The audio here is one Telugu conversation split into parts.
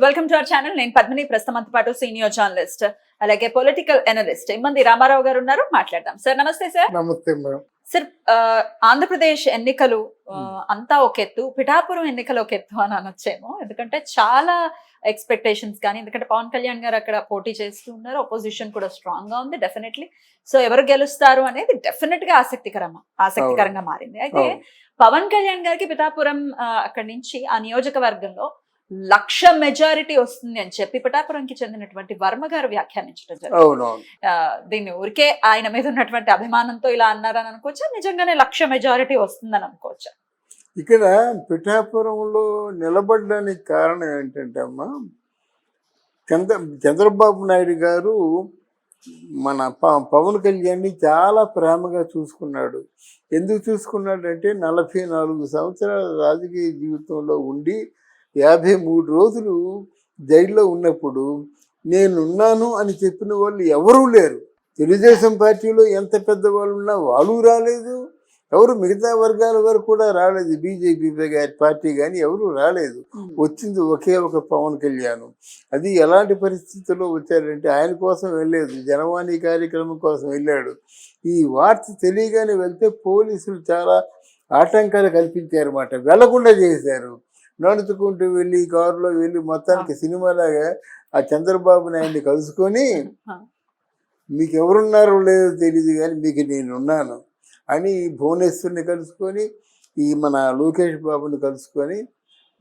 Welcome to our channel. నేను పద్మిని, ప్రస్తుతంతో పాటు సీనియర్ జర్నలిస్ట్ అలాగే పొలిటికల్ అనలిస్ట్ ఇమ్మంది రామారావు గారు ఉన్నారు. మాట్లాడదాం. సార్ నమస్తే. సార్ నమస్తే మేడం. సార్, ఆంధ్రప్రదేశ్ ఎన్నికలు అంతా ఒక ఎత్తు, పిఠాపురం ఎన్నికలు ఒక ఎత్తు అని అనొచ్చేమో. ఎందుకంటే చాలా ఎక్స్పెక్టేషన్స్ కానీ, ఎందుకంటే పవన్ కళ్యాణ్ గారు అక్కడ పోటీ చేస్తూ ఉన్నారు, అపోజిషన్ కూడా స్ట్రాంగ్ గా ఉంది డెఫినెట్లీ. సో ఎవరు గెలుస్తారు అనేది డెఫినెట్ గా ఆసక్తికరంగా మారింది. అయితే పవన్ కళ్యాణ్ గారికి పిఠాపురం అక్కడి నుంచి ఆ నియోజకవర్గంలో 1,00,000 మెజారిటీ వస్తుంది అని చెప్పి పిఠాపురంకి చెందినటువంటి వర్మ గారు వ్యాఖ్యానించడం జరిగింది. దీన్ని ఊరికే ఆయన మీద ఉన్నటువంటి అభిమానంతో ఇలా అన్నారని అనుకోవచ్చా, నిజంగానే 1,00,000 మెజారిటీ వస్తుందని అనుకోవచ్చా? ఇక్కడ పిఠాపురంలో నిలబడడానికి కారణం ఏంటంటే అమ్మా, చంద్రబాబు నాయుడు గారు మన పవన్ కళ్యాణ్ని చాలా ప్రేమగా చూసుకున్నాడు. ఎందుకు చూసుకున్నాడంటే 44 సంవత్సరాల రాజకీయ జీవితంలో ఉండి 53 రోజులు జైల్లో ఉన్నప్పుడు నేనున్నాను అని చెప్పిన వాళ్ళు ఎవరూ లేరు. తెలుగుదేశం పార్టీలో ఎంత పెద్దవాళ్ళు ఉన్నా వాళ్ళు రాలేదు, ఎవరు మిగతా వర్గాల వరకు కూడా రాలేదు. బీజేపీ పార్టీ కానీ ఎవరు రాలేదు. వచ్చింది ఒకే ఒక పవన్ కళ్యాణ్. అది ఎలాంటి పరిస్థితుల్లో వచ్చాడంటే ఆయన కోసం వెళ్ళలేదు, జనవాణి కార్యక్రమం కోసం వెళ్ళాడు. ఈ వార్త తెలియగానే వెళ్తే పోలీసులు చాలా ఆటంకాలు కల్పించారన్నమాట, వెళ్లకుండా చేశారు. నడుచుకుంటూ వెళ్ళి కారులో వెళ్ళి మొత్తానికి సినిమాలాగా ఆ చంద్రబాబు నాయుడిని కలుసుకొని, మీకు ఎవరున్నారో లేదో తెలియదు కానీ మీకు నేనున్నాను అని భువనేశ్వర్ని కలుసుకొని, ఈ మన లోకేష్ బాబుని కలుసుకొని,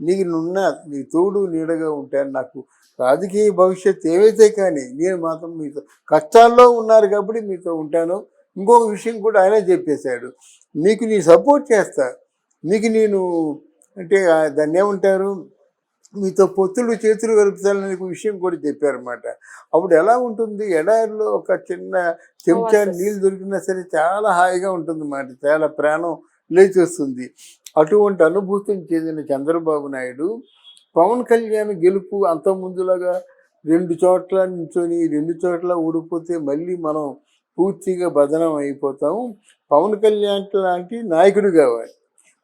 నీ తోడు నీడగా ఉంటాను, నాకు రాజకీయ భవిష్యత్తు ఏవైతే కానీ నేను మాత్రం మీతో కష్టాల్లో ఉన్నారు కాబట్టి మీతో ఉంటాను. ఇంకొక విషయం కూడా ఆయనే చెప్పేశాడు, మీకు నేను సపోర్ట్ చేస్తా, మీకు నేను అంటే దాన్ని ఏమంటారు, మీతో పొత్తులు చేతులు కలుపుతాననే విషయం కూడా చెప్పారన్నమాట. అప్పుడు ఎలా ఉంటుంది, ఎడారిలో ఒక చిన్న చెంచా నీళ్ళు దొరికినా సరే చాలా హాయిగా ఉంటుంది అన్నమాట, చాలా ప్రాణం లేచి వస్తుంది. అటువంటి అనుభూతిని చెందిన చంద్రబాబు నాయుడు పవన్ కళ్యాణ్ గెలుపు అంత ముందులాగా 2 చోట్ల నించొని 2 చోట్ల ఓడిపోతే మళ్ళీ మనం పూర్తిగా బదనం అయిపోతాము, పవన్ కళ్యాణ్ లాంటి నాయకుడు కావాలి.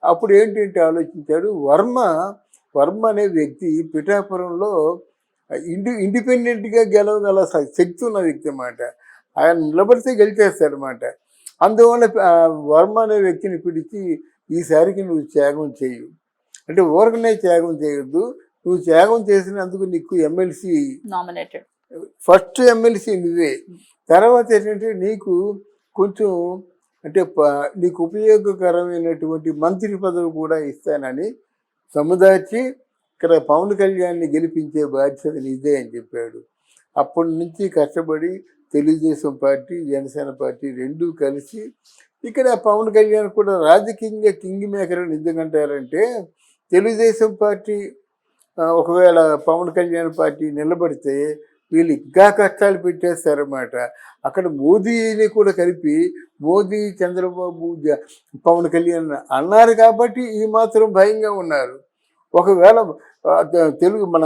అప్పుడు ఏంటంటే ఆలోచించాడు, వర్మ అనే వ్యక్తి పిఠాపురంలో ఇండిపెండెంట్గా గెలవగల శక్తి ఉన్న వ్యక్తి అన్నమాట. ఆయన నిలబడితే గెలిచేస్తాడనమాట. అందువల్ల వర్మ అనే వ్యక్తిని పిలిచి, ఈసారికి నువ్వు త్యాగం చేయు అంటే ఊరకనే త్యాగం చేయొద్దు, నువ్వు త్యాగం చేసినందుకు నీకు ఎమ్మెల్సీ నామినేటెడ్, ఫస్ట్ ఎమ్మెల్సీ నువ్వే, తర్వాత ఏంటంటే నీకు కొంచెం అంటే నీకు ఉపయోగకరమైనటువంటి మంత్రి పదవి కూడా ఇస్తానని సముదార్చి ఇక్కడ పవన్ కళ్యాణ్ని గెలిపించే బాధ్యత నీదే అని చెప్పాడు. అప్పటి నుంచి కష్టపడి తెలుగుదేశం పార్టీ జనసేన పార్టీ రెండూ కలిసి ఇక్కడ పవన్ కళ్యాణ్ కూడా రాజకీయంగా కింగ్ మేకర్ అని ఎందుకంటారంటే, తెలుగుదేశం పార్టీ ఒకవేళ పవన్ కళ్యాణ్ పార్టీ నిలబడితే వీళ్ళు ఇంకా కష్టాలు పెట్టేస్తారన్నమాట. అక్కడ మోదీని కూడా కలిపి మోదీ చంద్రబాబు పవన్ కళ్యాణ్ అన్నారు కాబట్టి ఈ మాత్రం భయంగా ఉన్నారు. ఒకవేళ మన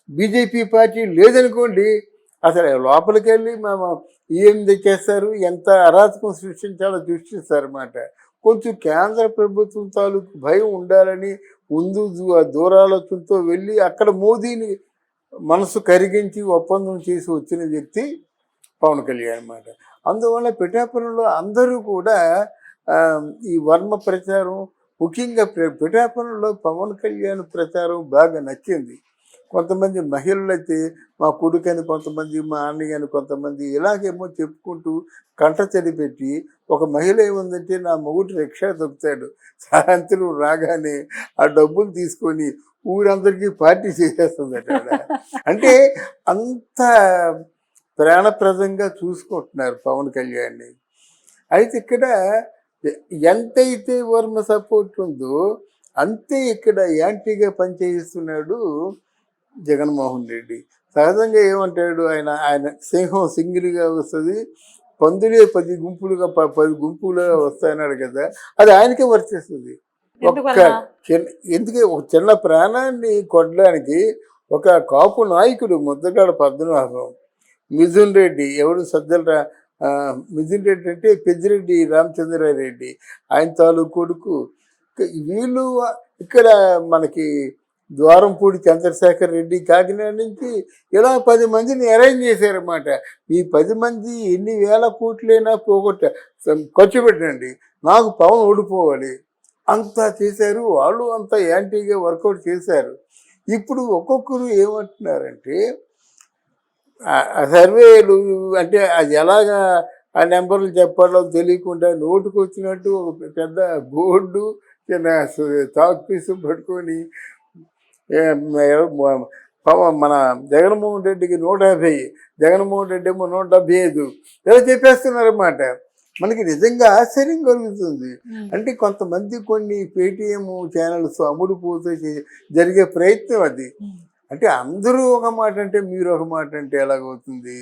బీజేపీ పార్టీ లేదనుకోండి, అసలు లోపలికి వెళ్ళి మేము ఏం తెచ్చేస్తారు, ఎంత అరాచకం సృష్టిస్తారన్నమాట. కొంచెం కేంద్ర ప్రభుత్వం తాలూకు భయం ఉండాలని ముందు దూరాలోచనతో వెళ్ళి అక్కడ మోదీని మనసు కరిగించి ఒప్పందం చేసి వచ్చిన వ్యక్తి పవన్ కళ్యాణ్ అన్నమాట. అందువల్ల పిఠాపురంలో అందరూ కూడా ఈ వర్మ ప్రచారం, ముఖ్యంగా పిఠాపురంలో పవన్ కళ్యాణ్ ప్రచారం బాగా నచ్చింది. కొంతమంది మహిళలు అయితే మా కొడుకని, కొంతమంది మా అన్నయ్య అని, కొంతమంది ఇలాగేమో చెప్పుకుంటూ కంటతడి పెట్టి, ఒక మహిళ ఏముందంటే నా మొగుడు రిక్షా దొక్కుతాడు, సాయంత్రం రాగానే ఆ డబ్బులు తీసుకొని ఊరందరికీ పార్టీ చేసేస్తుందట. అంటే అంత ప్రాణప్రదంగా చూసుకుంటున్నారు పవన్ కళ్యాణ్ని. అయితే ఇక్కడ ఎంతైతే వర్మ సపోర్ట్ ఉందో అంతే ఇక్కడ యాంటీగా పనిచేస్తున్నాడు జగన్మోహన్ రెడ్డి. సహజంగా ఏమంటాడు ఆయన సింహం సింగిల్గా వస్తుంది, పందులే 10 గుంపులుగా 10 గుంపులుగా వస్తాయన్నాడు కదా, అది ఆయనకే వర్తిస్తుంది. ఎందుకే ఒక చిన్న ప్రాణాన్ని కొట్టడానికి ఒక కాపు నాయకుడు ముద్దగాడ పద్మనాభం, మిథున్ రెడ్డి, ఎవడు మిథున్ రెడ్డి అంటే పెద్దిరెడ్డి రామచంద్రారెడ్డి, ఆయన తాలూకు కొడుకు, వీళ్ళు ఇక్కడ మనకి ద్వారంపూడి చంద్రశేఖర్ రెడ్డి కాకినాడ నుంచి ఇలా 10 మందిని అరేంజ్ చేశారన్నమాట. ఈ 10 మంది ఎన్ని వేల కోట్లైనా ఖర్చు పెట్టండి, నాకు పవన్ ఓడిపోవాలి అంతా చేశారు. వాళ్ళు అంతా యాంటీగా వర్కౌట్ చేశారు. ఇప్పుడు ఒక్కొక్కరు ఏమంటున్నారంటే సర్వేలు అంటే అది ఎలాగా ఆ నెంబర్లు చెప్పాలో తెలియకుండా నోటుకు వచ్చినట్టు ఒక పెద్ద బోర్డు చిన్న చాక్ పీసు పట్టుకొని మన జగన్మోహన్ రెడ్డికి 150, జగన్మోహన్ రెడ్డి ఏమో 175 ఇలా చెప్పేస్తున్నారన్నమాట. మనకి నిజంగా ఆశ్చర్యం కలుగుతుంది. అంటే కొంతమంది కొన్ని పేటీఎం ఛానల్స్ అమ్ముడుపోతే జరిగే ప్రయత్నం అది. అంటే అందరూ ఒక మాట అంటే మీరు ఒక మాట అంటే ఎలాగవుతుంది?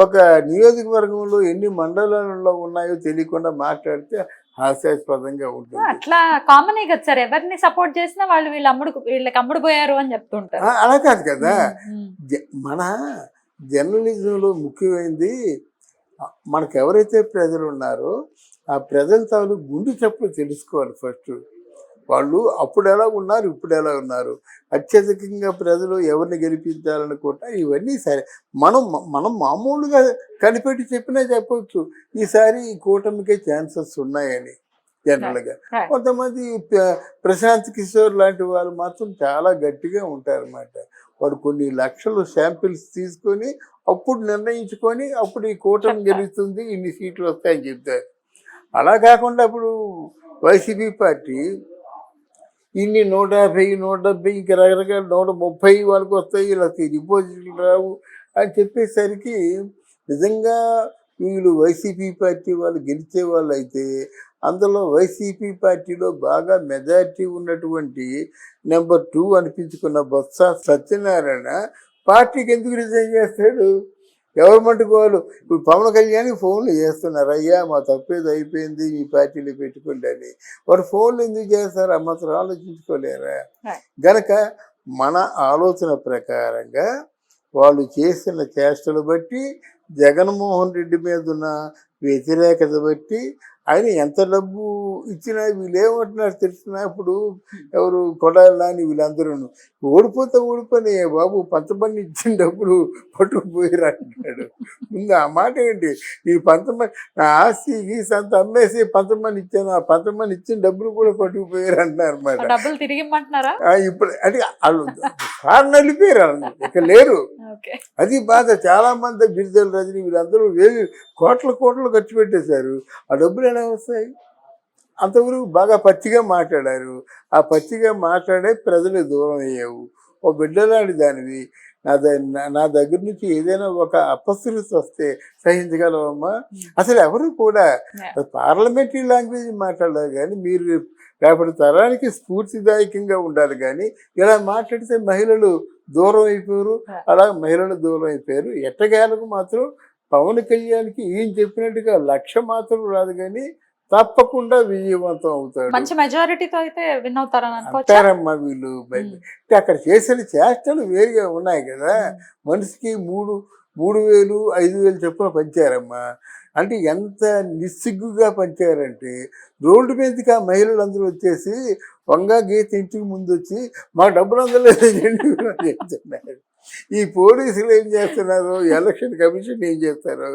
ఒక నియోజకవర్గంలో ఎన్ని మండలాలలో ఉన్నాయో తెలియకుండా మాట్లాడితే హాస్యాస్పదంగా ఉంటుంది. అట్లా కామనే కదా సార్, ఎవరిని సపోర్ట్ చేసినా వాళ్ళు వీళ్ళకి అమ్ముడు పోయారు అని చెప్తుంటారు. అలా కాదు కదా, మన జర్నలిజంలో ముఖ్యమైనది మనకు ఎవరైతే ప్రజలు ఉన్నారో ఆ ప్రజల తాను గుండె చప్పుడు తెలుసుకోవాలి ఫస్ట్. వాళ్ళు అప్పుడు ఎలా ఉన్నారు, ఇప్పుడు ఎలా ఉన్నారు, అత్యధికంగా ప్రజలు ఎవరిని గెలిపించాలనుకుంటా ఇవన్నీ సరే మనం మామూలుగా కనిపెట్టి చెప్పినా చెప్పవచ్చు ఈసారి ఈ కూటమికే ఛాన్సెస్ ఉన్నాయని జనరల్గా. కొంతమంది ప్రశాంత్ కిషోర్ లాంటి వాళ్ళు మాత్రం చాలా గట్టిగా ఉంటారన్నమాట. వాడు కొన్ని లక్షలు శాంపిల్స్ తీసుకొని అప్పుడు నిర్ణయించుకొని అప్పుడు ఈ కూటమి గెలుస్తుంది, ఇన్ని సీట్లు వస్తాయని చెప్తారు. అలా కాకుండా ఇప్పుడు వైసీపీ పార్టీ ఇన్ని 150, 170 ఇంకా రకరకాల 130 వాళ్ళకి వస్తాయి, ఇలా డిపాజిట్లు రావు అని చెప్పేసరికి నిజంగా వీళ్ళు వైసీపీ పార్టీ వాళ్ళు గెలిచే వాళ్ళు అయితే అందులో వైసీపీ పార్టీలో బాగా మెజారిటీ ఉన్నటువంటి నెంబర్ 2 అనిపించుకున్న బొత్స సత్యనారాయణ పార్టీకి ఎందుకు రిజైన్ చేస్తాడు? ఎవరు మట్టుకోవాలి? ఇప్పుడు పవన్ కళ్యాణ్కి ఫోన్లు చేస్తున్నారు, అయ్యా మా తప్పేది అయిపోయింది మీ పార్టీలో పెట్టుకోండి అని. వారు ఫోన్లు ఎందుకు చేస్తారు? మాత్రం ఆలోచించుకోలేరా? గనక మన ఆలోచన ప్రకారంగా వాళ్ళు చేసిన చేష్టలు బట్టి జగన్మోహన్ రెడ్డి మీద ఉన్న వ్యతిరేకత బట్టి ఆయన ఎంత డబ్బు ఇచ్చినా వీళ్ళు ఏమంటున్నారు తెలిసిన ఇప్పుడు ఎవరు కొడాలని వీళ్ళందరూ ఓడిపోని బాబు పంతమంది ఇచ్చిన డబ్బులు పట్టుకుపోయారు అంటున్నాడు. ముందు ఆ మాట ఏంటి? ఈ నా ఆస్తి గీసి అంత అమ్మేసి పంతమంది ఇచ్చాను, ఆ పంతమంది ఇచ్చిన డబ్బులు కూడా పట్టుకుపోయారు అంటున్నారు అన్నమాట. ఇప్పుడు అంటే వాళ్ళు కారు నలిపోయారు, ఇక్కడ లేరు. అది బాధ. చాలా మంది బిర్జల రజని వీళ్ళందరూ కోట్లు ఖర్చు పెట్టేశారు, ఆ డబ్బులు ఎలా వస్తాయి? అంతవరకు బాగా పచ్చిగా మాట్లాడారు, ఆ పచ్చిగా మాట్లాడే ప్రజలు దూరం అయ్యావు. ఓ బిడ్డలాంటి దానివి నా దగ్గర నుంచి ఏదైనా ఒక అపశృతి వస్తే సహించగలవమ్మా? అసలు ఎవరు కూడా పార్లమెంటరీ లాంగ్వేజ్ మాట్లాడారు, కానీ మీరు రేపటి తరానికి స్ఫూర్తిదాయకంగా ఉండాలి. కానీ ఇలా మాట్లాడితే మహిళలు దూరం అయిపోయారు, అలా మహిళలు దూరం అయిపోయారు. ఎట్టగాలకు మాత్రం పవన్ కళ్యాణ్కి ఈయన చెప్పినట్టుగా 1,00,000 మాత్రం రాదు, కానీ తప్పకుండా విజయవంతం అవుతాడు. మంచి మెజారిటీతో అయితే విన్ అవుతారమ్మా వీళ్ళు. అక్కడ చేసిన చేష్టలు వేరుగా ఉన్నాయి కదా. మనిషికి 3,000, 5,000 చొప్పున పంచారమ్మా. అంటే ఎంత నిస్సిగ్గుగా పంచారంటే రోడ్డు మీదకి ఆ మహిళలందరూ వచ్చేసి వంగా గీత ఇంటికి ముందు వచ్చి మా డబ్బులు అందలేదండి చెప్తున్నారు. ఈ పోలీసులు ఏం చేస్తున్నారు, ఎలక్షన్ కమిషన్ ఏం చేస్తారు,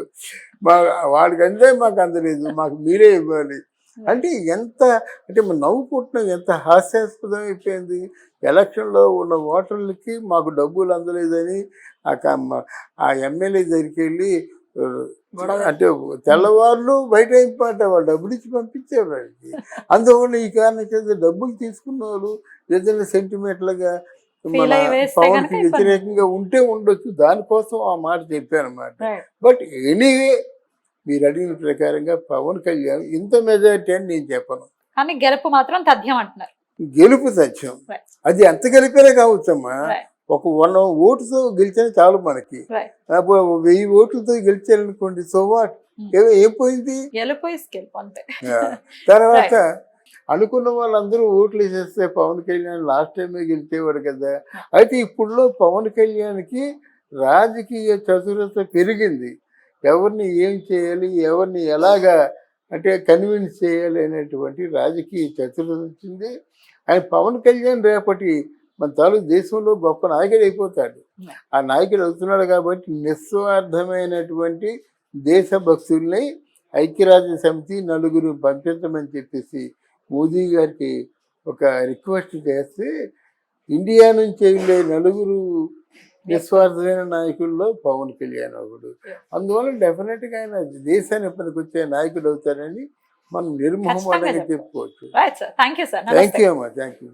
వాడికి అందే మాకు అందలేదు, మాకు మీరే ఇవ్వాలి అంటే ఎంత అంటే నవ్వుకుంటున్నాం. ఎంత హాస్యాస్పదం అయిపోయింది. ఎలక్షన్లో ఉన్న ఓటర్లకి మాకు డబ్బులు అందలేదని ఆ ఎమ్మెల్యే దగ్గరికి వెళ్ళి అంటే తెల్లవాళ్ళు బయట అయిపోట వాళ్ళు డబ్బులు ఇచ్చి పంపించారు వాడికి. అందువల్ల ఈ కారణం చేత డబ్బులు తీసుకున్న వాళ్ళు ఏదైనా సెంటిమెంట్లుగా మన పవన్కి వ్యతిరేకంగా ఉంటే ఉండొచ్చు, దానికోసం ఆ మాట చెప్పాను అనమాట. బట్ ఎనీవే మీరు అడిగిన ప్రకారంగా పవన్ కళ్యాణ్ ఇంత మెజారిటీ అని నేను చెప్పను, కానీ గెలుపు మాత్రం తథ్యం అంటున్నారు. గెలుపు తథ్యం. అది ఎంత గెలిపేనే కావచ్చమ్మా. ఒక 100 ఓటుతో గెలిచిన చాలు మనకి. 1000 ఓట్లతో గెలిచారనుకోండి, సో వాట్, ఏం పోయింది? తర్వాత అనుకున్న వాళ్ళందరూ ఓట్లు వేసేస్తే పవన్ కళ్యాణ్ లాస్ట్ టైమే గెలిచేవాడు కదా. అయితే ఇప్పుడులో పవన్ కళ్యాణ్కి రాజకీయ చతురత పెరిగింది. ఎవరిని ఏం చేయాలి, ఎవరిని ఎలాగా అంటే కన్విన్స్ చేయాలి అనేటువంటి రాజకీయ చతురత వచ్చింది. ఆయన పవన్ కళ్యాణ్ రేపటి మన తాలూకు దేశంలో గొప్ప నాయకుడు అయిపోతాడు. Yeah. ఆ నాయకుడు అవుతున్నాడు కాబట్టి నిస్వార్థమైనటువంటి దేశభక్తుల్ని ఐక్యరాజ్య సమితి నలుగురు పంపించమని చెప్పేసి మోదీ గారికి ఒక రిక్వెస్ట్ చేస్తే ఇండియా నుంచి వెళ్ళే నలుగురు నిస్వార్థమైన నాయకుల్లో పవన్ కళ్యాణ్ ఒకడు. అందువల్ల డెఫినెట్గా ఆయన దేశాన్ని పనికొచ్చే నాయకుడు అవుతారని మనం నిర్మోహమాటంగా చెప్పుకోవచ్చు. Right sir, thank you sir. Thank you అమ్మా, థ్యాంక్ యూ.